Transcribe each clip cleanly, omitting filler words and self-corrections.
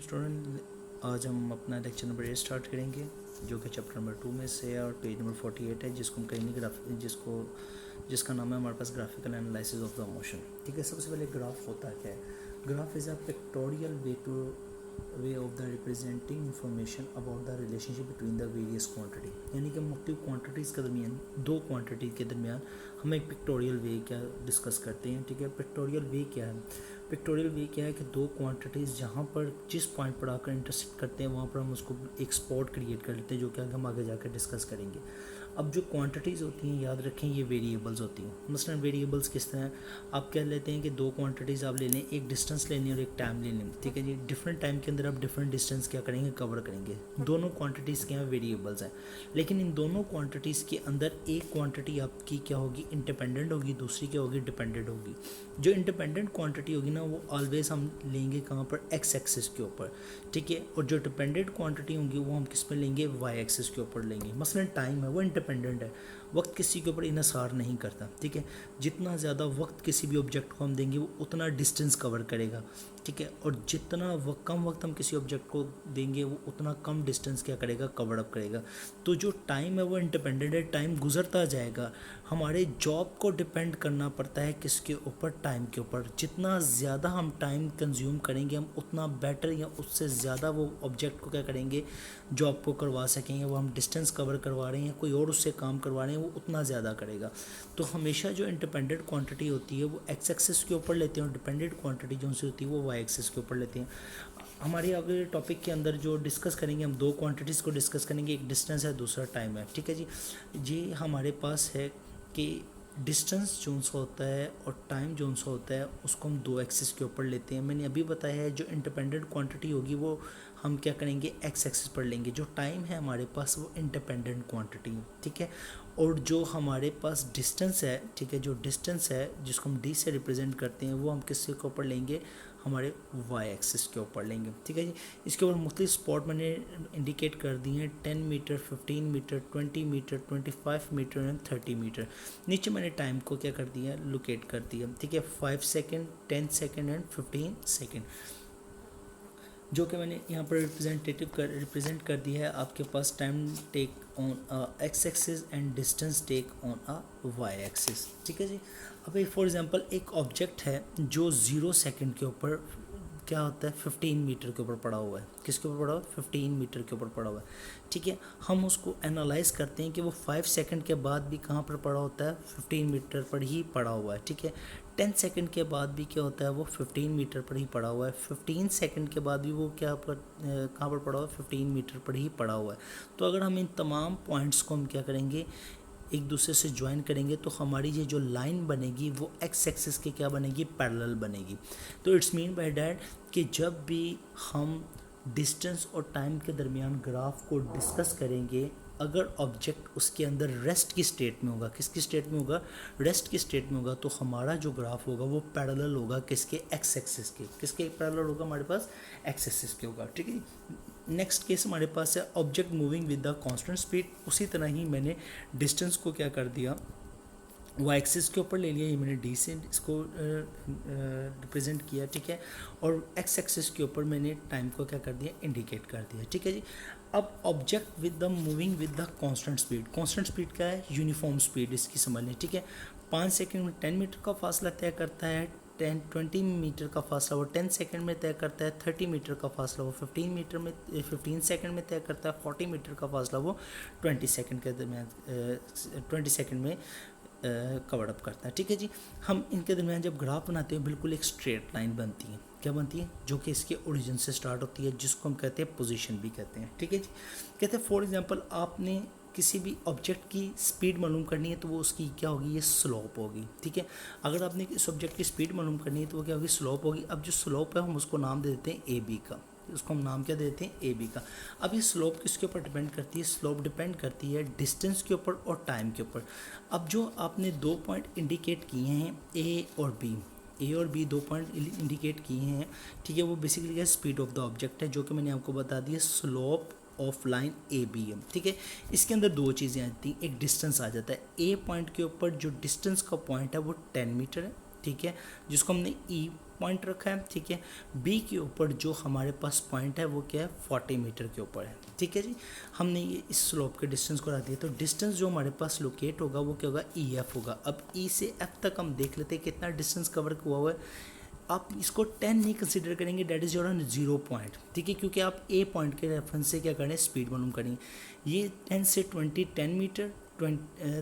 Student, आज हम अपना लेक्चर नंबर 8 स्टार्ट करेंगे जो कि चैप्टर नंबर 2 में से है और पेज नंबर 48 है, जिसको हम कहेंगे जिसका नाम है हमारे पास graphical analysis of the motion. ठीक है, सबसे पहले ग्राफ होता क्या है? Graph is a pictorial way of the representing information about the relationship between the various quantity. यानी कि मुख्तलिफ क्वांटिटीज़ के दरमियान, दो क्वांटिटी के दरमियान हम एक पिक्टोरियल वे क्या डिस्कस करते हैं। ठीक है, पिक्टोरियल वे क्या है? पिक्टोरियल वे क्या है कि दो क्वांटिटीज़ जहाँ पर जिस पॉइंट पर आकर इंटरसेक्ट करते हैं वहाँ पर हम उसको एक स्पॉट क्रिएट कर लेते हैं, जो कि हम आगे जाकर डिस्कस करेंगे। अब जो क्वांटिटीज़ होती हैं, याद रखें, ये वेरिएबल्स होती हैं। मसलन वेरिएबल्स किस तरह? आप कह लेते हैं कि दो क्वांटिटीज़ आप ले लें, एक डिस्टेंस लेनी और एक टाइम ले लें। ठीक है जी, डिफरेंट टाइम के अंदर आप डिफरेंट डिस्टेंस क्या करेंगे, कवर करेंगे। दोनों क्वांटिटीज़ क्या हैं, वेरिएबल्स हैं। लेकिन इन दोनों क्वांटिटीज़ के अंदर एक क्वांटिटी आपकी क्या होगी, इंडिपेंडेंट होगी, दूसरी क्या होगी, डिपेंडेंट होगी। जो इंडिपेंडेंट क्वांटिटी होगी ना, वो ऑलवेज हम लेंगे कहाँ पर, एक्स एक्सिस के ऊपर। ठीक है, और जो डिपेंडेंट क्वांटिटी होंगी वो हम किस पर लेंगे, वाई एक्सिस के ऊपर लेंगे। मसलन टाइम है, वो इंडिपेंडेंट है, वक्त किसी के ऊपर इन्हिसार नहीं करता। ठीक है, जितना ज़्यादा वक्त किसी भी ऑब्जेक्ट को हम देंगे वो उतना डिस्टेंस कवर करेगा। ठीक है, और जितना कम वक्त हम किसी ऑब्जेक्ट को देंगे वो उतना कम डिस्टेंस क्या करेगा, कवर अप करेगा। तो जो टाइम है वो इंडिपेंडेंट है, टाइम गुजरता जाएगा। हमारे जॉब को डिपेंड करना पड़ता है किसके ऊपर, टाइम के ऊपर। जितना ज़्यादा हम टाइम कंज्यूम करेंगे हम उतना बेटर या उससे ज़्यादा वो ऑब्जेक्ट को क्या करेंगे, जॉब को करवा सकेंगे। वो हम डिस्टेंस कवर करवा रहे हैं, कोई और उससे काम करवा रहे हैं, वो उतना ज़्यादा करेगा। तो हमेशा जो इंडिपेंडेंट क्वांटिटी होती है वो एक्स एक्सिस के ऊपर लेते हैं और डिपेंडेंट क्वांटिटी जो सी होती है वो वाई एक्सिस के ऊपर लेते हैं। हमारे आगे टॉपिक के अंदर जो डिस्कस करेंगे, हम दो क्वांटिटीज़ को डिस्कस करेंगे, एक डिस्टेंस है, दूसरा टाइम है। ठीक है जी, ये हमारे पास है कि डिस्टेंस जोन सा होता है और टाइम जोन सा होता है, उसको हम दो एक्सिस के ऊपर लेते हैं। मैंने अभी बताया है जो इंडिपेंडेंट क्वांटिटी होगी वो हम क्या करेंगे, एक्स एक्सिस पर लेंगे। जो टाइम है हमारे पास वो इंडिपेंडेंट क्वांटिटी है। ठीक है, और जो हमारे पास डिस्टेंस है, ठीक है, जो डिस्टेंस है जिसको हम डी से रिप्रेजेंट करते हैं वो हम किसके ऊपर लेंगे, हमारे वाई एक्सिस के ऊपर लेंगे। ठीक है जी, इसके ऊपर मुख्तलिफ स्पॉट मैंने इंडिकेट कर दिए हैं, 10 meter, 15 meter, 20 meter, 25 meter and 30 meter. नीचे मैंने टाइम को क्या कर दिया, लोकेट कर दिया। ठीक है, 5 सेकेंड, 10 सेकेंड एंड 15 सेकेंड, जो कि मैंने यहाँ पर रिप्रेजेंट कर दिया है। आपके पास time take on x axis and distance take on a y axis. ठीक है जी, अब फॉर एग्जांपल एक ऑब्जेक्ट है जो 0 सेकंड के ऊपर क्या होता है, 15 मीटर के ऊपर पड़ा हुआ है। किसके ऊपर पड़ा हुआ है, 15 मीटर के ऊपर पड़ा हुआ है। ठीक है, हम उसको एनालाइज करते हैं कि वो 5 सेकंड के बाद भी कहाँ पर पड़ा होता है, 15 मीटर पर ही पड़ा हुआ है। ठीक है, 10 सेकंड के बाद भी क्या होता है, वो 15 मीटर पर ही पड़ा हुआ है। 15 सेकंड के बाद भी वो कहाँ पर पड़ा हुआ है, 15 मीटर पर ही पड़ा हुआ है। तो अगर हम इन तमाम पॉइंट्स को हम क्या करेंगे, एक दूसरे से ज्वाइन करेंगे तो हमारी ये जो लाइन बनेगी वो एक्स एक्सिस के क्या बनेगी, पैरेलल बनेगी। तो इट्स मीन बाय डैट कि जब भी हम डिस्टेंस और टाइम के दरमियान ग्राफ को डिस्कस करेंगे, अगर ऑब्जेक्ट उसके अंदर रेस्ट की स्टेट में होगा, किसकी स्टेट में होगा, रेस्ट की स्टेट में होगा, तो हमारा जो ग्राफ होगा वो पैरेलल होगा किसके, एक्स एक्सिस के। किसके पैरेलल होगा, हमारे पास एक्स एक्सिस के होगा। ठीक है, नेक्स्ट केस हमारे पास है object moving with the constant speed. उसी तरह ही मैंने डिस्टेंस को क्या कर दिया, वाई एक्सिस के ऊपर ले लिया, ये मैंने डी से इसको रिप्रेजेंट किया। ठीक है, और एक्स एक्सिस के ऊपर मैंने टाइम को क्या कर दिया, इंडिकेट कर दिया। ठीक है जी, अब object with the moving with the constant speed. Constant speed क्या है, यूनिफॉर्म स्पीड, इसकी समझ लें। ठीक है, 5 सेकंड में 10 मीटर का फासला तय करता है, 20 मीटर का फासला वो 10 सेकंड में तय करता है, 30 मीटर का फासला वो 15 सेकंड में तय करता है, 40 मीटर का फासला वो 20 सेकंड के दरमियान 20 सेकंड में कवर अप करता है। ठीक है जी, हम इनके दरमियान जब ग्राफ बनाते हैं बिल्कुल एक स्ट्रेट लाइन बनती है। क्या बनती है, जो कि इसके ओरिजिन से स्टार्ट होती है, जिसको हम कहते हैं पोजीशन भी कहते हैं। ठीक है जी, कहते हैं फॉर एग्जांपल आपने किसी भी ऑब्जेक्ट की स्पीड मालूम करनी है तो वो उसकी क्या होगी, ये स्लोप होगी। ठीक है, अगर आपने इस ऑब्जेक्ट की स्पीड मालूम करनी है तो वो क्या होगी, स्लोप होगी। अब जो स्लोप है हम उसको नाम दे देते हैं ए बी का, उसको हम नाम क्या देते हैं, ए बी का। अब ये स्लोप किसके ऊपर डिपेंड करती है, स्लोप डिपेंड करती है डिस्टेंस के ऊपर और टाइम के ऊपर। अब जो आपने दो पॉइंट इंडिकेट किए हैं, ए और बी दो पॉइंट इंडिकेट किए हैं। ठीक है, वो बेसिकली क्या स्पीड ऑफ द ऑब्जेक्ट है, जो कि मैंने आपको बता दिया slope of line A B M. ठीक है, इसके अंदर दो चीज़ें आती हैं, एक डिस्टेंस आ जाता है। ए पॉइंट के ऊपर जो डिस्टेंस का पॉइंट है वो 10 मीटर है। ठीक है, जिसको हमने ई पॉइंट रखा है, ठीक है। बी के ऊपर जो हमारे पास पॉइंट है वो क्या है, 40 मीटर के ऊपर है, ठीक है जी। हमने ये इस स्लोप के डिस्टेंस को रख दिया, तो डिस्टेंस जो हमारे पास लोकेट होगा वो क्या होगा, ई एफ होगा। अब ई से एफ तक हम देख लेते हैं कितना डिस्टेंस कवर हुआ है। आप इसको 10 नहीं कंसिडर करेंगे, डेट इज़ योर 0 पॉइंट, ठीक है, क्योंकि आप ए पॉइंट के रेफरेंस से क्या करें, स्पीड मालूम करेंगे। ये 10 से 20 10 मीटर,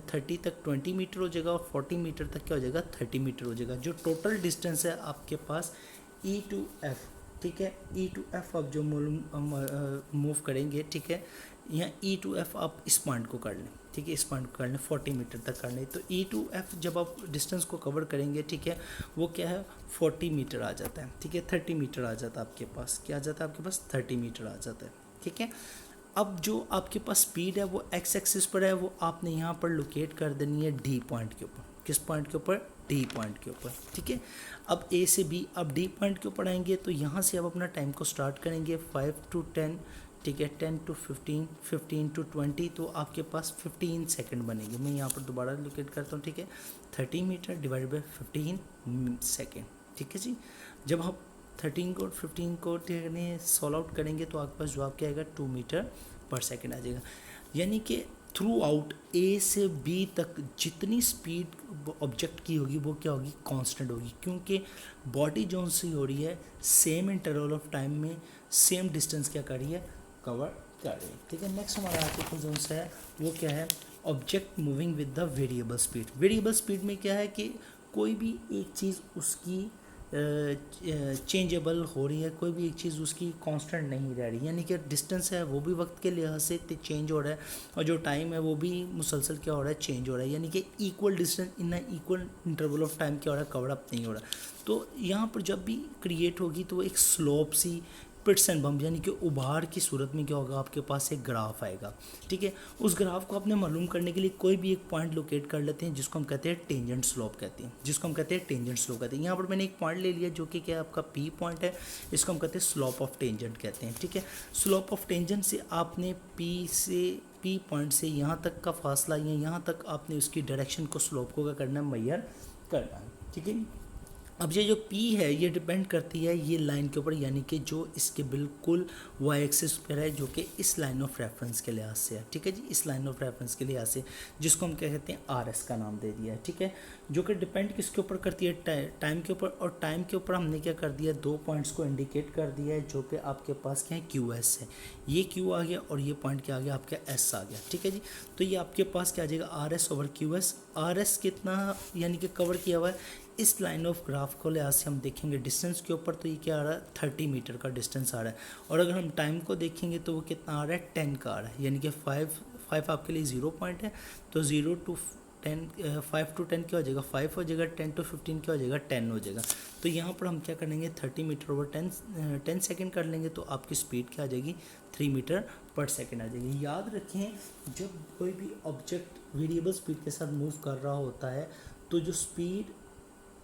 30 तक 20 मीटर हो जाएगा, और 40 मीटर तक क्या हो जाएगा, 30 मीटर हो जाएगा। जो टोटल डिस्टेंस है आपके पास ई टू एफ, ठीक है, ई टू एफ आप जो मूव करेंगे, ठीक है, यहाँ ई टू एफ आप इस पॉइंट को कर लें, ठीक है, इस पॉइंट को कर लें, 40 मीटर तक कर लें। तो ई टू एफ जब आप डिस्टेंस को कवर करेंगे, ठीक है, वो क्या है, 40 मीटर आ जाता है, ठीक है, 30 मीटर आ जाता है आपके पास, क्या आ जाता है आपके पास, 30 मीटर आ जाता है, ठीक है। अब जो आपके पास स्पीड है वो एक्स एक्सिस पर है, वो आपने यहाँ पर लोकेट कर देनी है डी पॉइंट के ऊपर। किस पॉइंट के ऊपर, डी पॉइंट के ऊपर, ठीक है। अब ए से बी, अब डी पॉइंट के ऊपर आएंगे, तो यहाँ से अब अपना टाइम को स्टार्ट करेंगे 5 to 10, ठीक है, 10 to 15, 15 to 20, तो आपके पास 15 सेकंड बनेंगे। मैं यहाँ पर दोबारा लोकेट करता हूँ, ठीक है, 30 मीटर डिवाइड बाई 15 सेकेंड, ठीक है जी। जब हम 13 को 15 को सॉल्व आउट करेंगे तो आपके पास जवाब क्या आएगा, 2 मीटर पर सेकेंड आ जाएगा। यानी कि थ्रू आउट ए से बी तक जितनी स्पीड ऑब्जेक्ट की होगी वो क्या होगी, कांस्टेंट होगी, क्योंकि बॉडी जो सी हो रही है सेम इंटरवल ऑफ टाइम में सेम डिस्टेंस क्या कर रही है, कवर कर रही है, ठीक है। नेक्स्ट हमारा आर्टिकल जो है वो क्या है, object moving with the variable speed. Variable speed में क्या है कि कोई भी एक चीज़ उसकी चेंजेबल हो रही है, कोई भी एक चीज़ उसकी कांस्टेंट नहीं रह रही, यानी कि डिस्टेंस है वो भी वक्त के लिहाज से चेंज हो रहा है, और जो टाइम है वो भी मुसलसल क्या हो रहा है, चेंज हो रहा है, यानी कि equal distance in equal interval of time क्या हो रहा है, कवर अप नहीं हो रहा। तो यहाँ पर जब भी क्रिएट होगी तो वो एक स्लोप सी पिट्स एंड बम्प, यानी कि उभार की सूरत में क्या होगा, आपके पास एक ग्राफ आएगा, ठीक है। उस ग्राफ को आपने मालूम करने के लिए कोई भी एक पॉइंट लोकेट कर लेते हैं, जिसको हम कहते हैं टेंजेंट स्लोप कहते हैं, जिसको हम कहते हैं टेंजेंट स्लोप कहते हैं। यहाँ पर मैंने एक पॉइंट ले लिया जो कि क्या आपका पी पॉइंट है, इसको हम कहते हैं स्लोप ऑफ टेंजेंट कहते हैं, ठीक है। स्लोप ऑफ टेंजेंट से आपने पी पॉइंट से यहाँ तक का फासला, या यहाँ तक आपने उसकी डायरेक्शन को, स्लोप को क्या करना है, मेजर करना है, ठीक है। अब ये जो P है ये डिपेंड करती है ये लाइन के ऊपर, यानी कि जो इसके बिल्कुल y एक्सिस पर है, जो कि इस लाइन ऑफ रेफरेंस के लिहाज से है, ठीक है जी, इस लाइन ऑफ रेफरेंस के लिहाज से, जिसको हम क्या कहते हैं, RS का नाम दे दिया है, ठीक है, जो कि डिपेंड किसके ऊपर करती है, टाइम के ऊपर। और टाइम के ऊपर हमने क्या कर दिया, 2 पॉइंट्स को इंडिकेट कर दिया है, जो कि आपके पास क्या है, QS है, ये Q आ गया और ये पॉइंट क्या आ गया, आपका S आ गया, ठीक है जी। तो ये आपके पास क्या आ जाएगा, RS ओवर QS। RS कितना यानी कि कवर किया हुआ है, इस लाइन ऑफ ग्राफ को लिहाज से हम देखेंगे डिस्टेंस के ऊपर, तो ये क्या आ रहा है, 30 मीटर का डिस्टेंस आ रहा है। और अगर हम टाइम को देखेंगे तो वो कितना आ रहा है, 10 का आ रहा है, यानी कि 5 आपके लिए 0 पॉइंट है, तो 0 to 10, 5 to 10 क्या हो जाएगा, 5 हो जाएगा, 10 to 15 क्या हो जाएगा, 10 हो जाएगा। तो यहाँ पर हम क्या करेंगे, 30 मीटर ओवर 10 सेकेंड कर लेंगे, तो आपकी स्पीड क्या आ जाएगी, 3 मीटर पर सेकेंड आ जाएगी। याद रखें, जब कोई भी ऑब्जेक्ट वेरिएबल स्पीड के साथ मूव कर रहा होता है, तो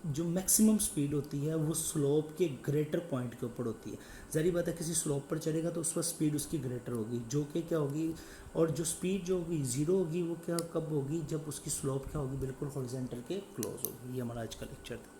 जो मैक्सिमम स्पीड होती है वो स्लोप के ग्रेटर पॉइंट के ऊपर होती है। ज़ाहिर बात है, किसी स्लोप पर चलेगा तो उस पर स्पीड उसकी ग्रेटर होगी, जो कि क्या होगी, और जो स्पीड जो होगी 0 होगी, वो क्या कब होगी, जब उसकी स्लोप क्या होगी, बिल्कुल हॉरिजॉन्टल के क्लोज होगी। ये हमारा आज का लेक्चर था।